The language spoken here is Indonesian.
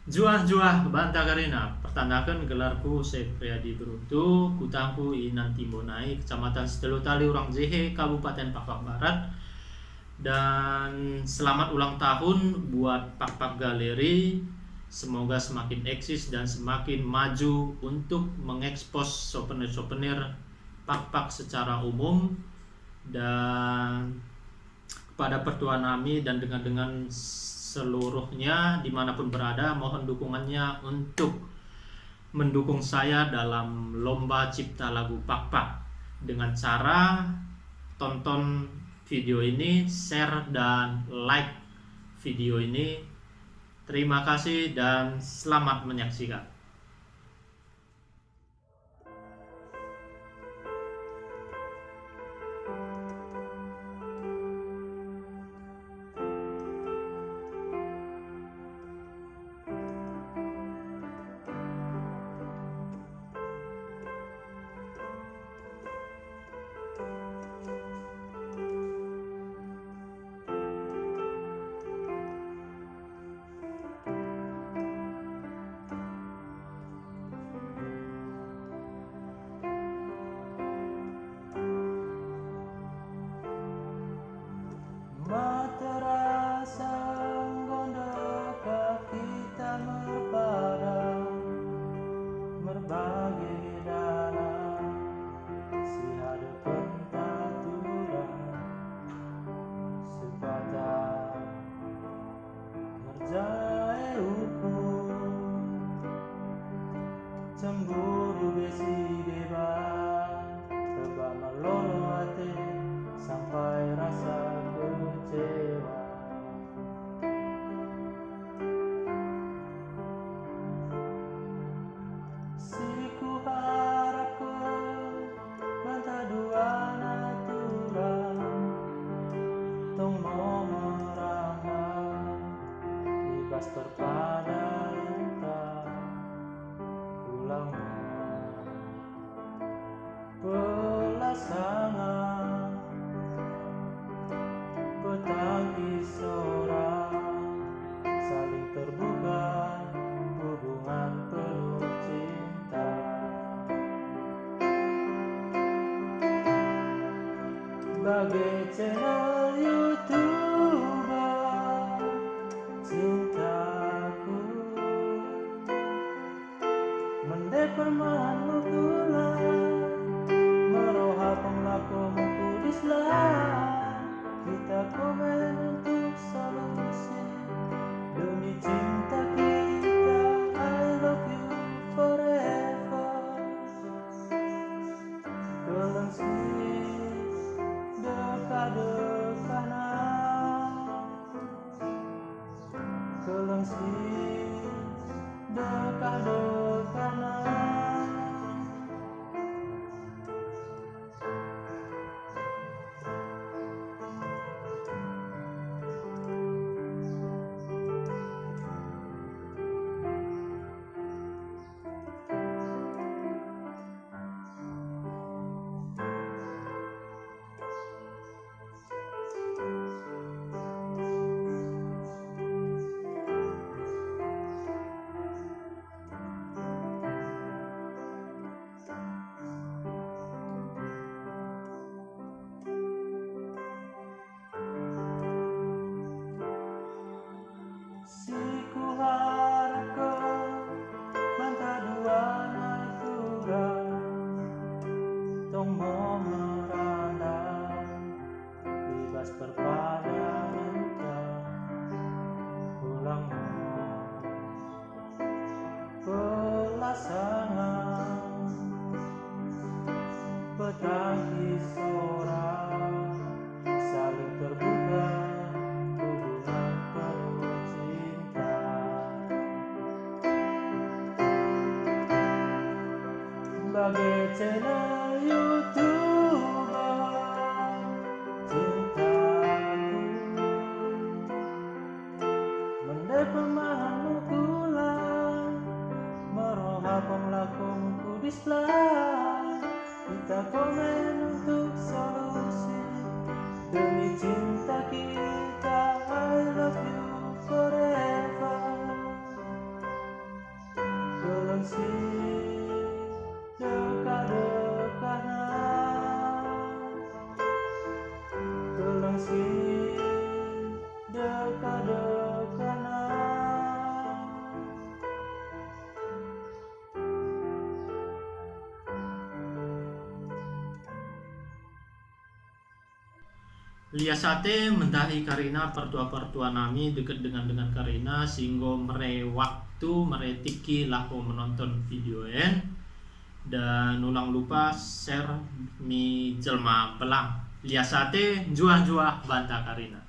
Juah-juah banta karena pertandakan gelarku Sepriadi Berutu, kutangku Inan Timbonai, Kecamatan Setelutali, Urang Jehe, Kabupaten Pakpak Barat. Dan selamat ulang tahun buat Pakpak Galeri. Semoga semakin eksis dan semakin maju untuk mengekspos souvenir-souvenir Pakpak secara umum. Dan kepada Pertua Nami dan dengan seluruhnya dimanapun berada, mohon dukungannya untuk mendukung saya dalam lomba cipta lagu Pakpak dengan cara tonton video ini, share dan like video ini. Terima kasih dan selamat menyaksikan. Materasa gondokah kita merpadu berbagi dalam si hadu pentaturan sepatah ngerjae hukum cemburu besi bebas tebak meloro hati sampai rasa kecewa. Si ku harap ke banta dua natural tong mau merangkak ibas terpada lintang ulang pelasangan petangis seorang saling terbuka hubungan penuh cinta bagai channel YouTube cintaku mendepar mahanmu kula meroha penglakumu kudislah kita komen untuk solusi demi cinta kita. I love you forever. Kelengsis dekat-dekanan, kelengsis dekat-dekanan. Si ku harap kau banta dua natural tong mau merandang bebas berpada lintang ulang pelasangan petangis seorang saling terbuka hubungan penuh cinta bagai channel YouTube cintaku mendepar mahanmu kula meroha penglakumu kudislah kita komen untuk solusi demi cinta kita. I love you forever. si dekat-dekanan, tolong si dekat-dekanan. Lia sate mentahi Karina pertua nami deket dengan Karina sehingga mere waktu mere tiki laku menonton videoen dan ulang lupa share mi jelma belang Lia sate jua banta Karina.